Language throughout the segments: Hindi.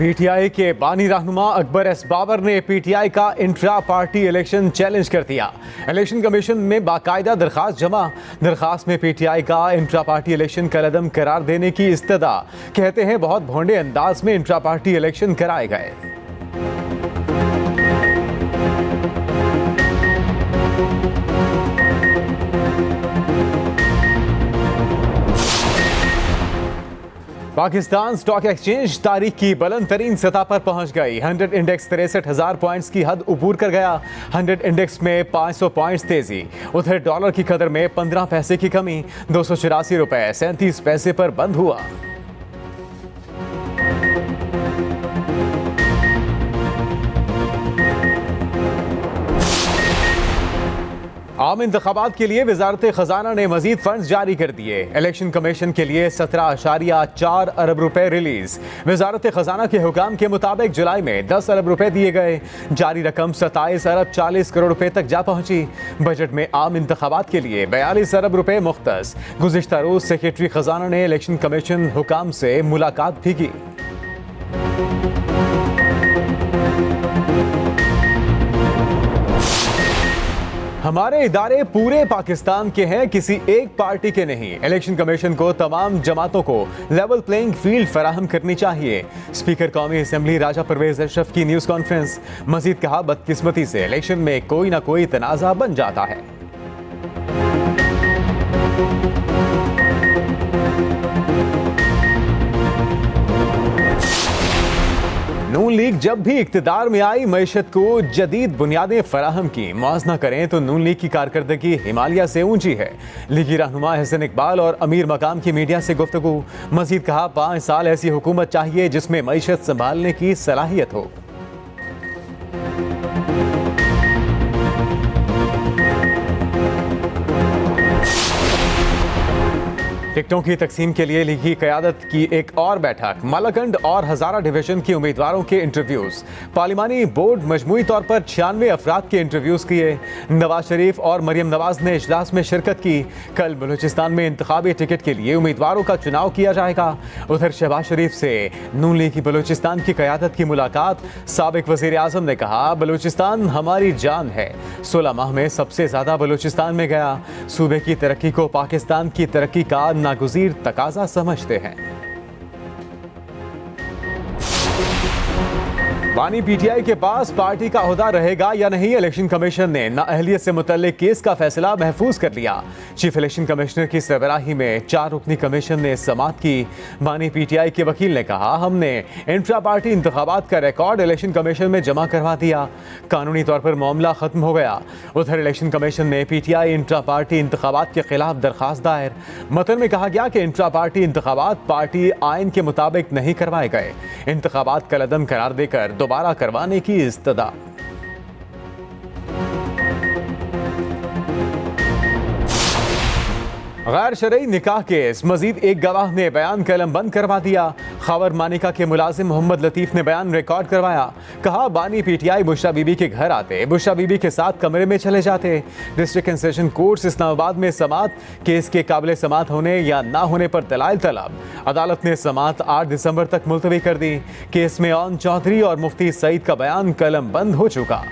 पीटीआई के बानी रहनुमा अकबर एस बाबर ने पीटीआई का इंट्रा पार्टी इलेक्शन चैलेंज कर दिया। इलेक्शन कमीशन में बाकायदा दरखास्त जमा। दरखास्त में पीटीआई का इंट्रा पार्टी इलेक्शन कलअदम करार देने की इस्तदा। कहते हैं बहुत भोंडे अंदाज में इंट्रा पार्टी इलेक्शन कराए गए। पाकिस्तान स्टॉक एक्सचेंज तारीख की बुलंद तरीन सतह पर पहुंच गई। 100 इंडेक्स 63,000 पॉइंट्स की हद उबूर कर गया। 100 इंडेक्स में 500 पॉइंट्स तेजी। उधर डॉलर की कदर में 15 पैसे की कमी, 284 रुपए 37 पैसे पर बंद हुआ। आम इंतखाबात के लिए वजारत खजाना ने मजीद फंड्स जारी कर दिए। इलेक्शन कमीशन के लिए 17.4 अरब रुपए रिलीज। वजारत खजाना के हुकाम के मुताबिक जुलाई में 10 अरब रुपए दिए गए। जारी रकम 27 अरब 40 करोड़ रुपए तक जा पहुंची। बजट में आम इंतखाबात के लिए 42 अरब रुपए मुख्तस। गुज़िश्ता रोज सेक्रेटरी खजाना ने इलेक्शन कमीशन हुकाम से मुलाकात भी की। हमारे इदारे पूरे पाकिस्तान के हैं, किसी एक पार्टी के नहीं। इलेक्शन कमीशन को तमाम जमातों को लेवल प्लेइंग फील्ड फराहम करनी चाहिए। स्पीकर कौमी असेंबली राजा परवेज अशरफ की न्यूज़ कॉन्फ्रेंस। मजीद कहा, बदकिस्मती से इलेक्शन में कोई ना कोई तनाज़ा बन जाता है। नून लीग जब भी इक्तिदार में आई मईशत को जदीद बुनियादें फराहम की। मुआजना करें तो नून लीग की कारकर्दगी हिमालय से ऊंची है। लीगी रहनुमा हसन इकबाल और अमीर मकाम की मीडिया से गुफ्तगू। मजीद कहा, 5 साल ऐसी हुकूमत चाहिए जिसमें मईशत संभालने की सलाहियत हो। टिकटों की तकसीम के लिए लीगी क़यादत की एक और बैठक। मालाकंड और हज़ारा डिवीजन के उम्मीदवारों के इंटरव्यूज। पार्लिमानी बोर्ड मजमूई तौर पर 96 अफराद के इंटरव्यूज किए। नवाज शरीफ और मरियम नवाज ने इजलास में शिरकत की। कल बलूचिस्तान में इंतखाबी टिकट के लिए उम्मीदवारों का चुनाव किया जाएगा। उधर शहबाज शरीफ से नून लीग की बलूचिस्तान की क़यादत की मुलाकात। साबिक वज़ीर आज़म ने कहा, बलूचिस्तान हमारी जान है। 16 माह में सबसे ज़्यादा बलूचिस्तान में गया। सूबे की तरक्की को पाकिस्तान की तरक्की का नागुज़ीर तकाज़ा समझते हैं। बानी पीटीआई के पास पार्टी का ओहदा रहेगा या नहीं, इलेक्शन कमीशन ने नाअहलियत से मुतल्लिक केस का फैसला महफूज कर लिया। चीफ इलेक्शन कमिश्नर की सरबराही में 4 रुकनी कमीशन ने समाअत की। बानी पीटीआई के वकील ने कहा, हमने इंट्रा पार्टी इंतखाबात का रिकॉर्ड इलेक्शन कमीशन में जमा करवा दिया। कानूनी तौर पर मामला खत्म हो गया। उधर इलेक्शन कमीशन ने पीटीआई इंट्रा पार्टी इंतखाबात के खिलाफ दरखास्त दायर। मतन में कहा गया कि इंट्रा पार्टी इंतखाबात पार्टी आइन के मुताबिक नहीं करवाए गए। इंतखाबात कलअदम करार देकर दोबारा करवाने की इस्तदा। गैर शरई निकाह केस। मजीद एक गवाह ने बयान कलम बंद करवा दिया। खबर मानिका के मुलाजिम मोहम्मद लतीफ ने बयान रिकॉर्ड करवाया। कहा, बानी पीटीआई बुशरा बीबी के घर आते, बुशरा बीबी के साथ कमरे में चले जाते। District and session court Islamabad में समाअत। केस के काबिल समाअत होने या ना होने पर दलाइल तलब। अदालत ने समाअत 8 दिसंबर तक मुलतवी कर दी। केस में ओन चौधरी और मुफ्ती सईद का बयान कलम बंद हो चुका।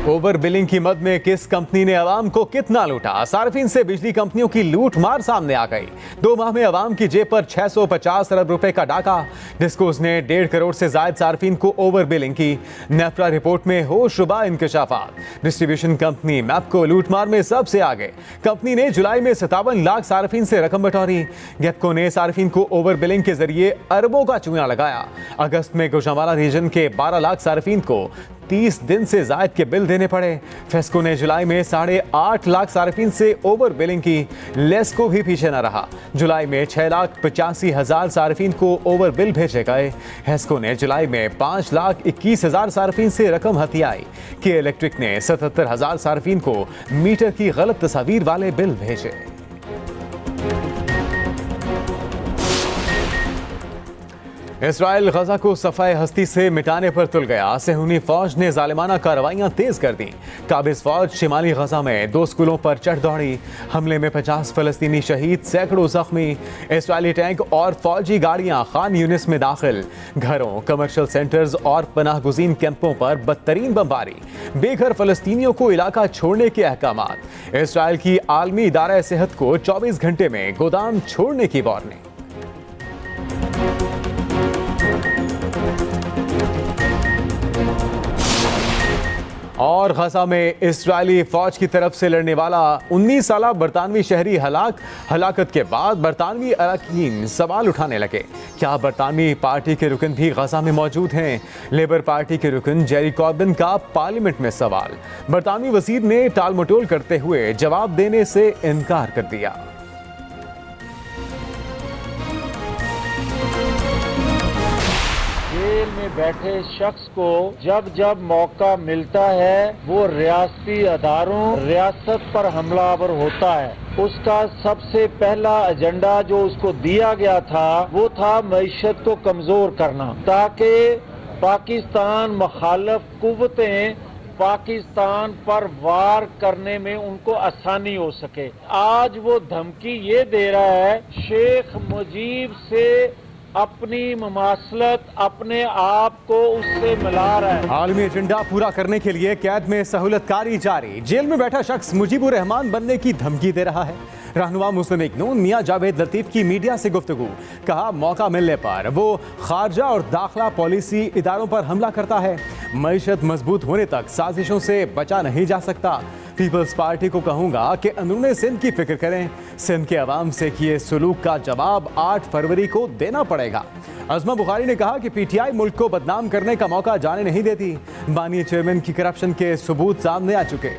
ओवर बिलिंग की मद में किस कंपनी ने अवाम को कितना लूटा? सार्फिन से बिजली कंपनियों की लूट मार सामने आ गई। 2 माह में अवाम की जेब पर 650 अरब रुपए का डाका। डिस्कोस ने 1.5 करोड़ से जायद सार्फिन को ओवर बिलिंग की। नेफ्रा रिपोर्ट में होशरुबा इंकशाफात। डिस्ट्रीब्यूशन कंपनी मैपको लूटमार में सबसे आगे। कंपनी ने जुलाई में 57 लाख सार्फिन से रकम बटोरी। गेपको ने सार्फिन को ओवर बिलिंग के जरिए अरबों का चूना लगाया। अगस्त में गुजरांवाला रीजन के 12 लाख सार्फिन को 30 दिन से जायद के बिल देने पड़े। फेस्को ने जुलाई में 8.5 लाख सार्फिन से ओवर बिलिंग की। लेस्को भी पीछे न रहा। जुलाई में 6,85,000 सार्फिन को ओवर बिल भेजे गए। हेस्को ने जुलाई में 5,21,000 सार्फिन से रकम हथियाई। के इलेक्ट्रिक ने 77,000 सार्फिन को मीटर की गलत तस्वीर वाले बिल भेजे। इसराइल गजा को सफाई हस्ती से मिटाने पर तुल गया। सेहूनी फौज ने जालिमाना कार्रवाइयां तेज कर दी। काबिज फौज शिमाली गजा में 2 स्कूलों पर चढ़ दौड़ी। हमले में 50 फलस्तीनी शहीद, सैकड़ों जख्मी। इसराइली टैंक और फौजी गाड़ियां खान यूनिस में दाखिल। घरों, कमर्शियल सेंटर्स और पनाहगुजीन कैंपों पर बदतरीन बमबारी। बेघर फलस्तीनियों को इलाका छोड़ने के अहकामात। इसराइल की आलमी इदारा सेहत को 24 घंटे में गोदाम छोड़ने की वार्निंग। और गजा में इस्राएली फौज की तरफ से लड़ने वाला 19 साला बरतानवी शहरी हलाकत के बाद बरतानवी अरकान सवाल उठाने लगे। क्या बरतानवी पार्टी के रुकन भी गजा में मौजूद हैं? लेबर पार्टी के रुकन जेरी कॉर्बिन का पार्लियामेंट में सवाल। बरतानवी वजीर ने टालमटोल करते हुए जवाब देने से इनकार कर दिया। जेल में बैठे शख्स को जब जब मौका मिलता है वो रियासती अदारों, रियासत पर हमलावर होता है। उसका सबसे पहला एजेंडा जो उसको दिया गया था वो था मईशत को कमजोर करना, ताकि पाकिस्तान मुखालिफ कुव्वतें पाकिस्तान पर वार करने में उनको आसानी हो सके। आज वो धमकी ये दे रहा है शेख मुजीब से अपनी ममासलत, अपने आप को उससे मिला रहा है। आलमी एजेंडा पूरा करने के लिए कैद में सहूलतकारी जारी। जेल में बैठा शख्स मुजीबुर रहमान बनने की धमकी दे रहा है। रहनुमा मुस्लिम लीग नून मियां जावेद लतीफ की मीडिया से गुफ्तगू। कहा, मौका मिलने पर वो खारजा और दाखिला पॉलिसी इदारों पर हमला करता है। मईशत मजबूत होने तक साजिशों से बचा नहीं जा सकता। पीपल्स पार्टी को कहूंगा कि अंदरूनी सिंध की फिक्र करें। सिंध के अवाम से किए सुलूक का जवाब 8 फरवरी को देना पड़ेगा। अज़मा बुखारी ने कहा कि पीटीआई मुल्क को बदनाम करने का मौका जाने नहीं देती। बानी चेयरमैन की करप्शन के सबूत सामने आ चुके।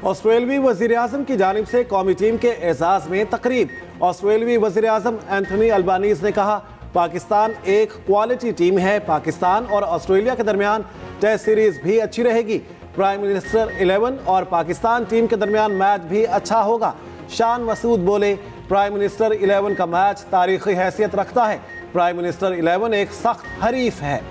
ऑस्ट्रेलवी वज़ीर-ए-आज़म की जानिब से कौमी टीम के एजाज़ में तकरीब। ऑस्ट्रेलवी वज़ीर-ए-आज़म एंथनी अल्बानीज़ ने कहा, पाकिस्तान एक क्वालिटी टीम है। पाकिस्तान और ऑस्ट्रेलिया के दरमियान टेस्ट सीरीज भी अच्छी रहेगी। प्राइम मिनिस्टर 11 और पाकिस्तान टीम के दरमियान मैच भी अच्छा होगा। शान मसूद बोले, प्राइम मिनिस्टर 11 का मैच तारीखी हैसियत रखता है। प्राइम मिनिस्टर 11 एक सख्त हरीफ है।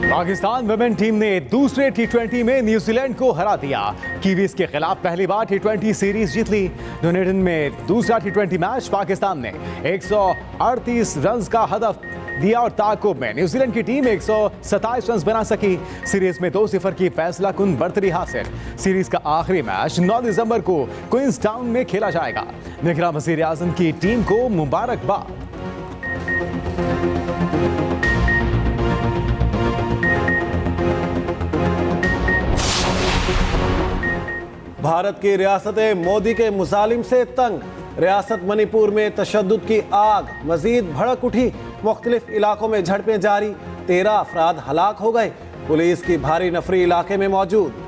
पाकिस्तान वुमेन टीम ने दूसरे T20 में न्यूजीलैंड को हरा दिया। कीवीज के खिलाफ पहली बार T20 सीरीज जीत ली। डोनेटन में दूसरा T20 मैच पाकिस्तान ने 138 रन का हदफ दिया और ताकुब में न्यूजीलैंड की टीम 127 रन बना सकी। सीरीज में 2-0 की फैसला कुन बढ़तरी हासिल। सीरीज का आखिरी मैच 9 दिसंबर को क्वींसटाउन में खेला जाएगा। निगरान वज़ीर आज़म की टीम को मुबारकबाद। भारत की रियासतें मोदी के मुजालिम से तंग। रियासत मणिपुर में तशद्दुद की आग मजीद भड़क उठी। मुख्तलिफ इलाकों में झड़पें जारी। 13 अफराद हलाक हो गए। पुलिस की भारी नफरी इलाके में मौजूद।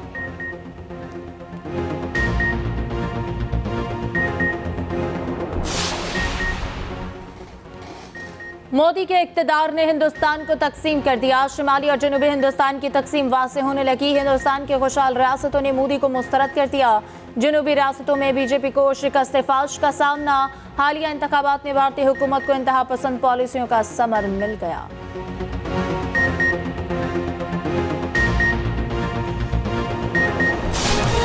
मोदी के इक़्तिदार ने हिंदुस्तान को तकसीम कर दिया। शुमाली और जनूबी हिंदुस्तान की तकसीम वासे होने लगी। हिंदुस्तान के खुशहाल रियासतों ने मोदी को मुस्तरद कर दिया। जनूबी रियासतों में बीजेपी को शिकस्त फाश का सामना। हालिया इंतखाबात में भारतीय हुकूमत को इंतहा पसंद पॉलिसियों का समर मिल गया।